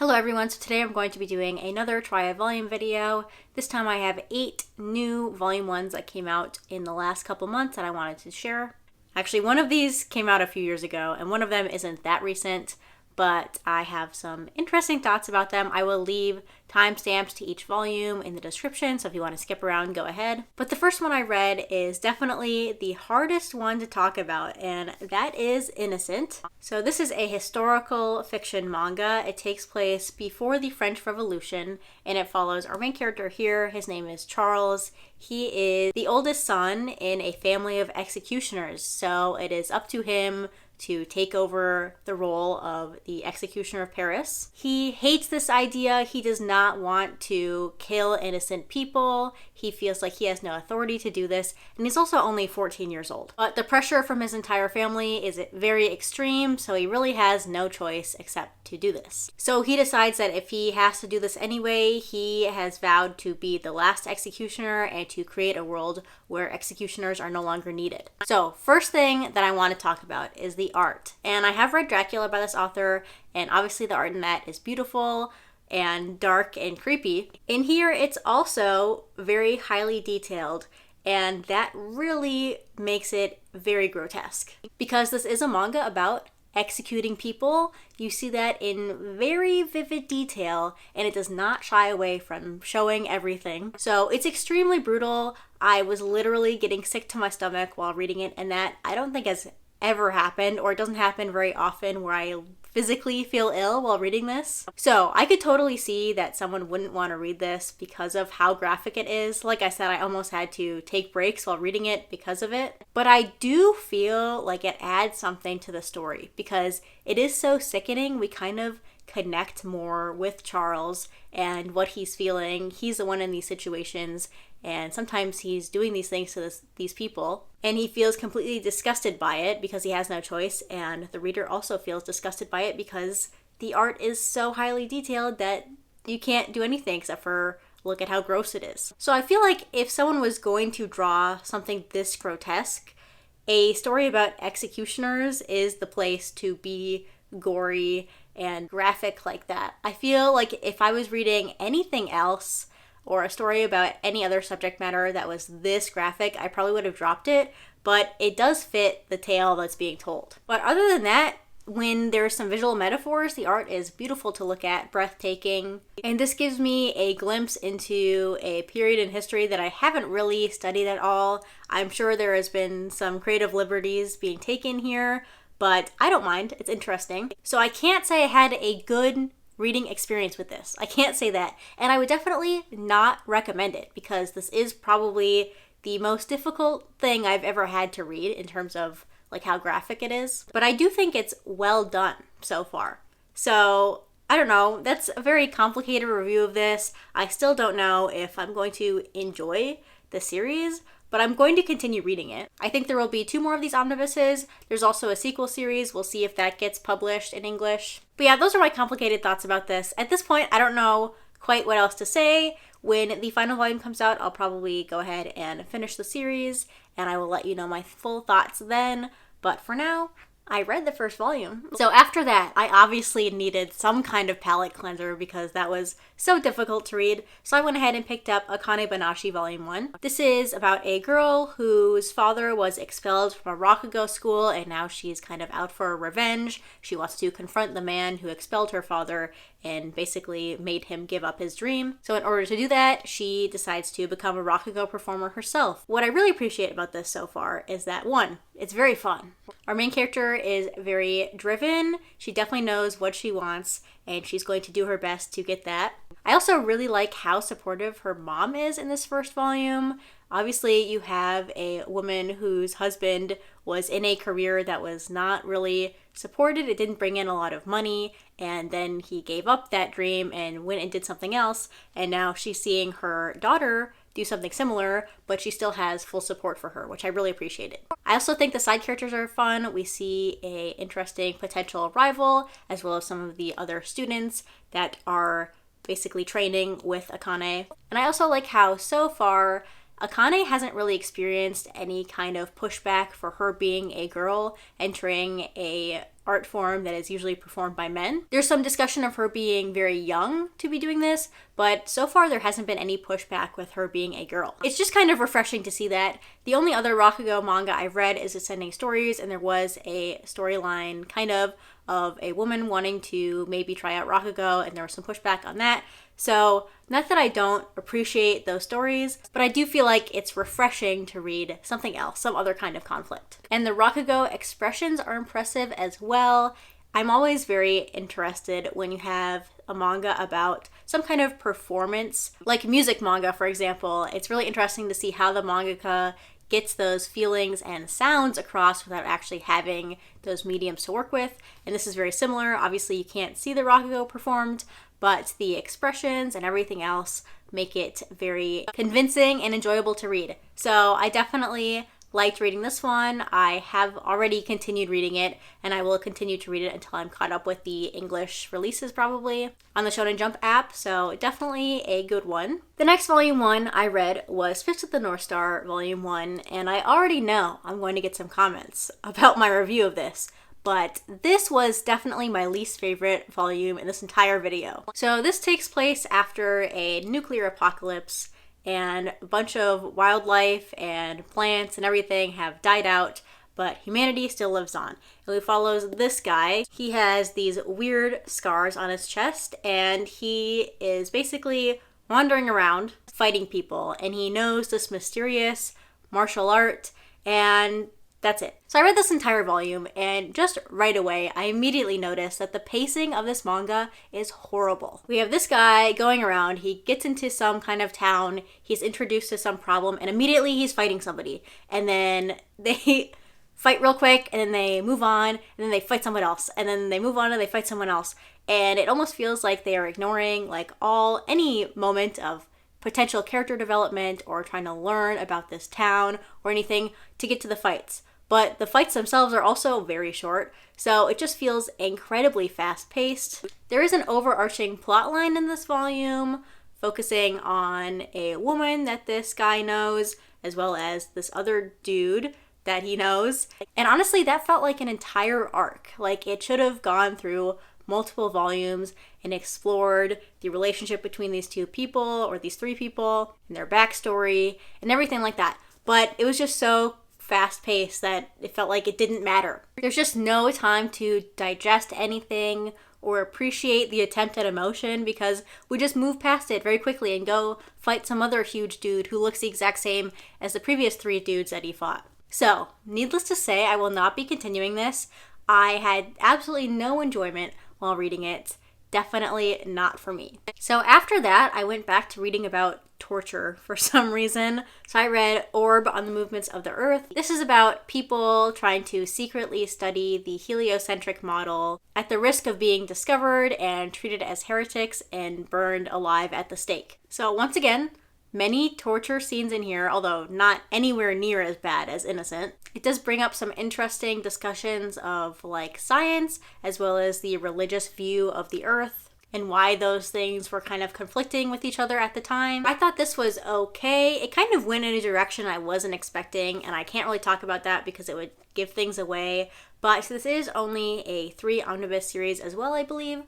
Hello everyone, so today I'm going to be doing another try a volume video. This time I have 8 new volume 1s that came out in the last couple months that I wanted to share. Actually, one of these came out a few years ago and one of them isn't that recent, but I have some interesting thoughts about them. I will leave timestamps to each volume in the description, so if you want to skip around, go ahead. But the first one I read is definitely the hardest one to talk about, and that is Innocent. So this is a historical fiction manga. It takes place before the French Revolution, and it follows our main character here. His name is Charles. He is the oldest son in a family of executioners, so it is up to him to take over the role of the executioner of Paris. He hates this idea. He does not want to kill innocent people. He feels like he has no authority to do this, and he's also only 14 years old. But the pressure from his entire family is very extreme, so he really has no choice except to do this. So he decides that if he has to do this anyway, he has vowed to be the last executioner and to create a world where executioners are no longer needed. So first thing that I want to talk about is the art. And I have read Dracula by this author, and obviously the art in that is beautiful and dark and creepy. In here, it's also very highly detailed, and that really makes it very grotesque. Because this is a manga about executing people, you see that in very vivid detail, and it does not shy away from showing everything. So it's extremely brutal. I was literally getting sick to my stomach while reading it, and that I don't think has ever happened, or it doesn't happen very often where I physically feel ill while reading this. So I could totally see that someone wouldn't want to read this because of how graphic it is. Like I said, I almost had to take breaks while reading it because of it. But I do feel like it adds something to the story because it is so sickening. We kind of connect more with Charles and what he's feeling. He's the one in these situations, and sometimes he's doing these things to these people, and he feels completely disgusted by it because he has no choice, and the reader also feels disgusted by it because the art is so highly detailed that you can't do anything except for look at how gross it is. So I feel like if someone was going to draw something this grotesque, a story about executioners is the place to be gory and graphic like that. I feel like if I was reading anything else or a story about any other subject matter that was this graphic, I probably would have dropped it, but it does fit the tale that's being told. But other than that, when there's some visual metaphors, the art is beautiful to look at, breathtaking. And this gives me a glimpse into a period in history that I haven't really studied at all. I'm sure there has been some creative liberties being taken here, but I don't mind. It's interesting. So I can't say I had a good reading experience with this. I can't say that. And I would definitely not recommend it because this is probably the most difficult thing I've ever had to read in terms of like how graphic it is. But I do think it's well done so far. So I don't know. That's a very complicated review of this. I still don't know if I'm going to enjoy the series, but I'm going to continue reading it. I think there will be 2 more of these omnibuses. There's also a sequel series. We'll see if that gets published in English. But yeah, those are my complicated thoughts about this. At this point, I don't know quite what else to say. When the final volume comes out, I'll probably go ahead and finish the series, and I will let you know my full thoughts then. But for now, I read the first volume. So after that, I obviously needed some kind of palate cleanser because that was so difficult to read. So I went ahead and picked up Akane-banashi Volume 1. This is about a girl whose father was expelled from a Rakugo school, and now she's kind of out for revenge. She wants to confront the man who expelled her father and basically made him give up his dream. So in order to do that, she decides to become a Rakugo performer herself. What I really appreciate about this so far is that, 1, it's very fun. Our main character is very driven. She definitely knows what she wants, and she's going to do her best to get that. I also really like how supportive her mom is in this first volume. Obviously, you have a woman whose husband was in a career that was not really supported. It didn't bring in a lot of money, and then he gave up that dream and went and did something else, and now she's seeing her daughter do something similar, but she still has full support for her, which I really appreciated. I also think the side characters are fun. We see a interesting potential rival, as well as some of the other students that are basically training with Akane. And I also like how so far Akane hasn't really experienced any kind of pushback for her being a girl entering a art form that is usually performed by men. There's some discussion of her being very young to be doing this, but so far there hasn't been any pushback with her being a girl. It's just kind of refreshing to see that. The only other Rakugo manga I've read is Ascending Stories, and there was a storyline kind of a woman wanting to maybe try out Rakugo, and there was some pushback on that. So, not that I don't appreciate those stories, but I do feel like it's refreshing to read something else, some other kind of conflict. And the Rakugo expressions are impressive as well. I'm always very interested when you have a manga about some kind of performance, like music manga, for example. It's really interesting to see how the mangaka gets those feelings and sounds across without actually having those mediums to work with. And this is very similar. Obviously, you can't see the Rakugo performed, but the expressions and everything else make it very convincing and enjoyable to read. So I definitely liked reading this one. I have already continued reading it, and I will continue to read it until I'm caught up with the English releases probably on the Shonen Jump app, so definitely a good one. The next volume 1 I read was Fist of the North Star volume 1, and I already know I'm going to get some comments about my review of this. But this was definitely my least favorite volume in this entire video. So this takes place after a nuclear apocalypse, and a bunch of wildlife and plants and everything have died out, but humanity still lives on. And it follows this guy. He has these weird scars on his chest, and he is basically wandering around fighting people, and he knows this mysterious martial art, and that's it. So I read this entire volume, and just right away, I immediately noticed that the pacing of this manga is horrible. We have this guy going around, he gets into some kind of town, he's introduced to some problem, and immediately he's fighting somebody. And then they fight real quick, and then they move on, and then they fight someone else, and then they move on and they fight someone else. And it almost feels like they are ignoring any moment of potential character development or trying to learn about this town or anything to get to the fights. But the fights themselves are also very short, so it just feels incredibly fast-paced. There is an overarching plot line in this volume, focusing on a woman that this guy knows, as well as this other dude that he knows. And honestly, that felt like an entire arc. Like, it should have gone through multiple volumes and explored the relationship between these two people, or these three people, and their backstory, and everything like that. But it was just so fast-paced that it felt like it didn't matter. There's just no time to digest anything or appreciate the attempt at emotion, because we just move past it very quickly and go fight some other huge dude who looks the exact same as the previous 3 dudes that he fought. So, needless to say, I will not be continuing this. I had absolutely no enjoyment while reading it. Definitely not for me. So after that, I went back to reading about torture for some reason. So I read Orb on the Movements of the Earth. This is about people trying to secretly study the heliocentric model at the risk of being discovered and treated as heretics and burned alive at the stake. So once again, many torture scenes in here, although not anywhere near as bad as Innocent. It does bring up some interesting discussions of science, as well as the religious view of the earth, and why those things were kind of conflicting with each other at the time. I thought this was okay. It kind of went in a direction I wasn't expecting, and I can't really talk about that because it would give things away. But this is only a 3 omnibus series as well, I believe.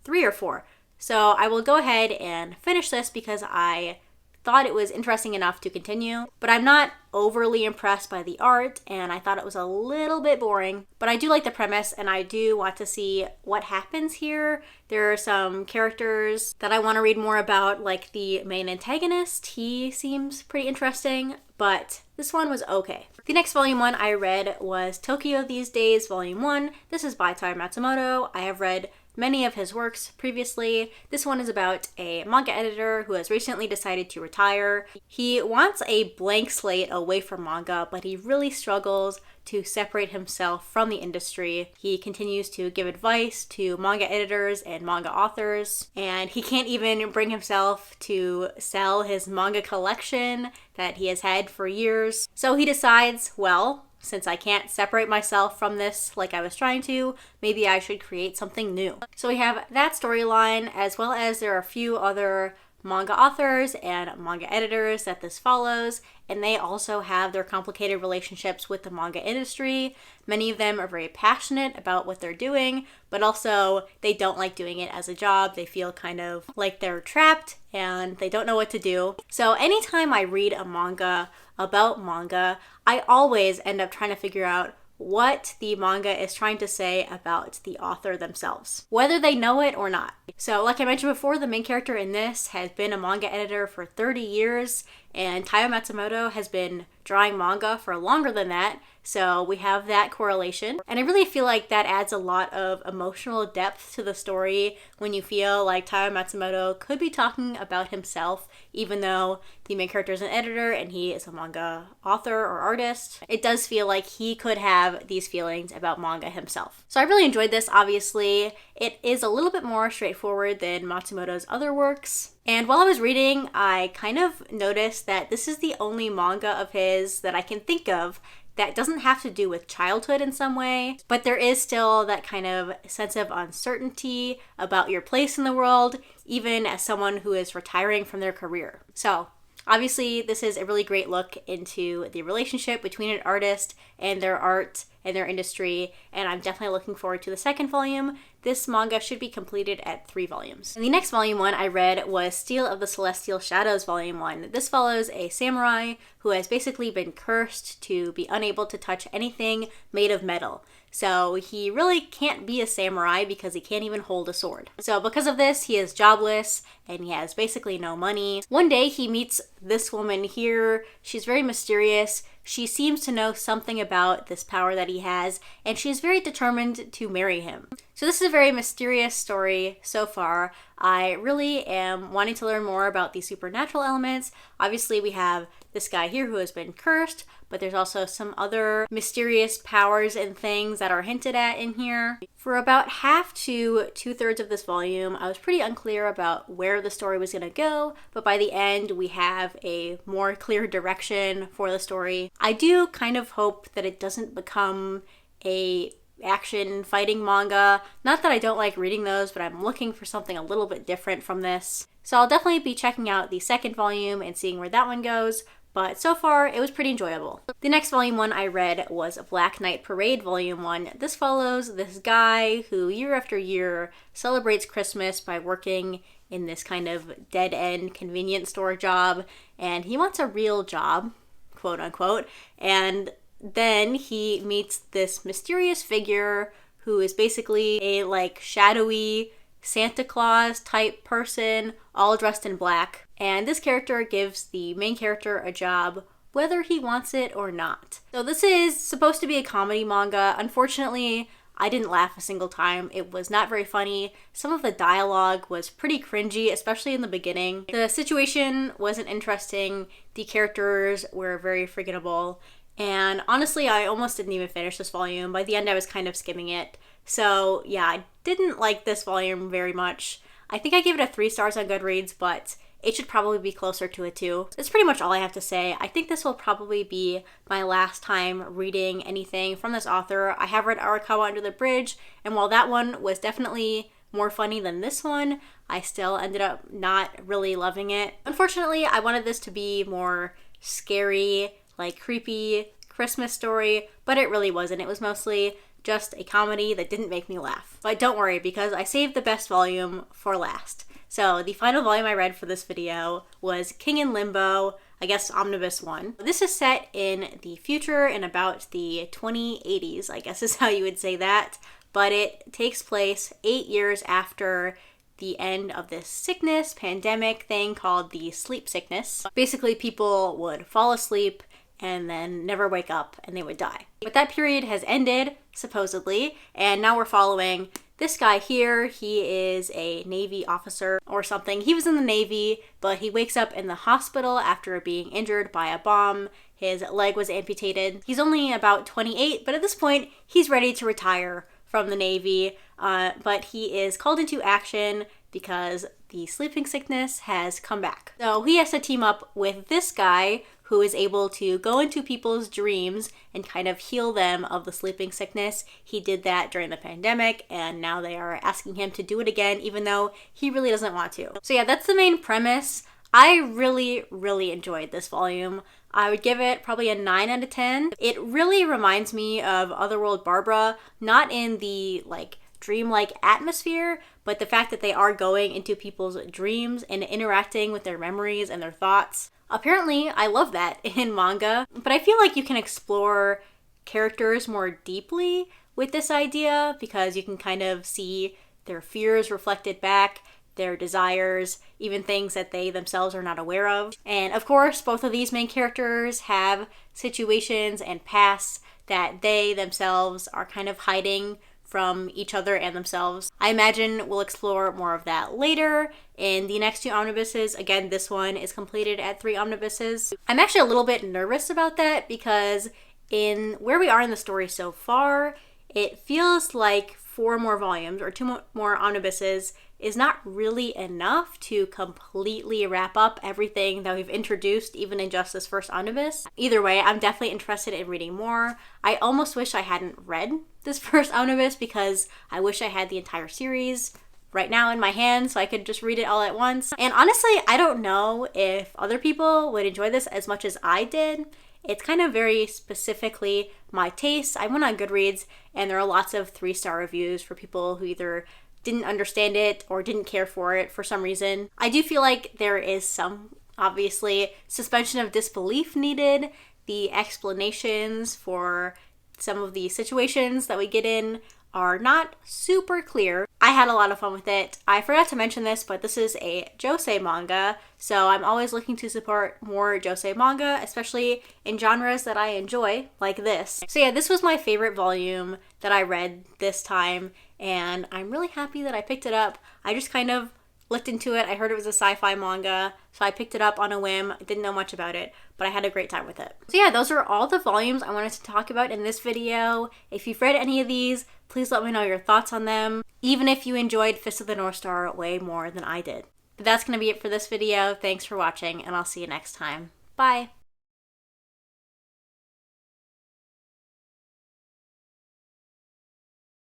3 or 4. So I will go ahead and finish this because I thought it was interesting enough to continue, but I'm not overly impressed by the art, and I thought it was a little bit boring, but I do like the premise, and I do want to see what happens here. There are some characters that I want to read more about, like the main antagonist. He seems pretty interesting, but this one was okay. The next volume 1 I read was Tokyo These Days, volume 1. This is by Tai Matsumoto. I have read many of his works previously. This one is about a manga editor who has recently decided to retire. He wants a blank slate away from manga, but he really struggles to separate himself from the industry. He continues to give advice to manga editors and manga authors, and he can't even bring himself to sell his manga collection that he has had for years. So he decides, well, since I can't separate myself from this like I was trying to, maybe I should create something new. So we have that storyline, as well as there are a few other manga authors and manga editors that this follows, and they also have their complicated relationships with the manga industry. Many of them are very passionate about what they're doing, but also they don't like doing it as a job. They feel kind of like they're trapped and they don't know what to do. So anytime I read a manga about manga, I always end up trying to figure out what the manga is trying to say about the author themselves, whether they know it or not. So like I mentioned before, the main character in this has been a manga editor for 30 years, and Taiyo Matsumoto has been drawing manga for longer than that, so we have that correlation. And I really feel like that adds a lot of emotional depth to the story when you feel like Taiyo Matsumoto could be talking about himself, even though the main character is an editor and he is a manga author or artist. It does feel like he could have these feelings about manga himself. So I really enjoyed this, obviously. It is a little bit more straightforward than Matsumoto's other works. And while I was reading, I kind of noticed that this is the only manga of his that I can think of that doesn't have to do with childhood in some way, but there is still that kind of sense of uncertainty about your place in the world, even as someone who is retiring from their career. So obviously, this is a really great look into the relationship between an artist and their art and their industry, and I'm definitely looking forward to the second volume. This manga should be completed at 3 volumes. And the next volume one I read was Steel of the Celestial Shadows Volume 1. This follows a samurai who has basically been cursed to be unable to touch anything made of metal. So he really can't be a samurai because he can't even hold a sword. So because of this, he is jobless and he has basically no money. One day he meets this woman here. She's very mysterious. She seems to know something about this power that he has, and she's very determined to marry him. So this is a very mysterious story so far. I really am wanting to learn more about these supernatural elements. Obviously, we have this guy here who has been cursed, but there's also some other mysterious powers and things that are hinted at in here. For about half to 2/3 of this volume, I was pretty unclear about where the story was going to go, but by the end, we have a more clear direction for the story. I do kind of hope that it doesn't become a action fighting manga. Not that I don't like reading those, but I'm looking for something a little bit different from this. So I'll definitely be checking out the second volume and seeing where that one goes. But so far, it was pretty enjoyable. The next volume one I read was Black Knight Parade Volume 1. This follows this guy who year after year celebrates Christmas by working in this kind of dead-end convenience store job, and he wants a real job, quote unquote, and then he meets this mysterious figure who is basically a like shadowy Santa Claus type person, all dressed in black. And this character gives the main character a job whether he wants it or not. So this is supposed to be a comedy manga. Unfortunately, I didn't laugh a single time. It was not very funny. Some of the dialogue was pretty cringy, especially in the beginning. The situation wasn't interesting. The characters were very forgettable. And honestly, I almost didn't even finish this volume. By the end, I was kind of skimming it. So yeah, I didn't like this volume very much. I think I gave it a 3 stars on Goodreads, but it should probably be closer to a 2. That's pretty much all I have to say. I think this will probably be my last time reading anything from this author. I have read Arakawa Under the Bridge, and while that one was definitely more funny than this one, I still ended up not really loving it. Unfortunately, I wanted this to be more scary, like creepy Christmas story, but it really wasn't. It was mostly just a comedy that didn't make me laugh. But don't worry, because I saved the best volume for last. So the final volume I read for this video was King in Limbo, I guess Omnibus 1. This is set in the future in about the 2080s, I guess is how you would say that. But it takes place 8 years after the end of this sickness, pandemic thing called the sleep sickness. Basically, people would fall asleep and then never wake up and they would die. But that period has ended, supposedly, and now we're following this guy here. He is a Navy officer or something. He was in the Navy, but he wakes up in the hospital after being injured by a bomb. His leg was amputated. He's only about 28, but at this point, he's ready to retire from the Navy, but he is called into action because the sleeping sickness has come back. So he has to team up with this guy who is able to go into people's dreams and kind of heal them of the sleeping sickness. He did that during the pandemic, and now they are asking him to do it again, even though he really doesn't want to. So yeah, that's the main premise. I really enjoyed this volume. I would give it probably a 9 out of 10. It really reminds me of Otherworld Barbara, not in the like dreamlike atmosphere, but the fact that they are going into people's dreams and interacting with their memories and their thoughts. Apparently, I love that in manga, but I feel like you can explore characters more deeply with this idea because you can kind of see their fears reflected back, their desires, even things that they themselves are not aware of. And of course, both of these main characters have situations and pasts that they themselves are kind of hiding from each other and themselves. I imagine we'll explore more of that later in the next 2 omnibuses. Again, this one is completed at 3 omnibuses. I'm actually a little bit nervous about that because in where we are in the story so far, it feels like 4 more volumes or 2 more omnibuses is not really enough to completely wrap up everything that we've introduced, even in just this first omnibus. Either way, I'm definitely interested in reading more. I almost wish I hadn't read this first omnibus because I wish I had the entire series right now in my hand so I could just read it all at once. And honestly, I don't know if other people would enjoy this as much as I did. It's kind of very specifically my taste. I went on Goodreads and there are lots of 3-star reviews for people who either didn't understand it or didn't care for it for some reason. I do feel like there is some, obviously, suspension of disbelief needed. The explanations for some of the situations that we get in are not super clear. I had a lot of fun with it. I forgot to mention this, but this is a josei manga, so I'm always looking to support more josei manga, especially in genres that I enjoy, like this. So yeah, this was my favorite volume that I read this time, and I'm really happy that I picked it up. I just kind of looked into it. I heard it was a sci-fi manga, so I picked it up on a whim. I didn't know much about it, but I had a great time with it. So yeah, those are all the volumes I wanted to talk about in this video. If you've read any of these, please let me know your thoughts on them, even if you enjoyed Fist of the North Star way more than I did. But that's going to be it for this video. Thanks for watching, and I'll see you next time. Bye!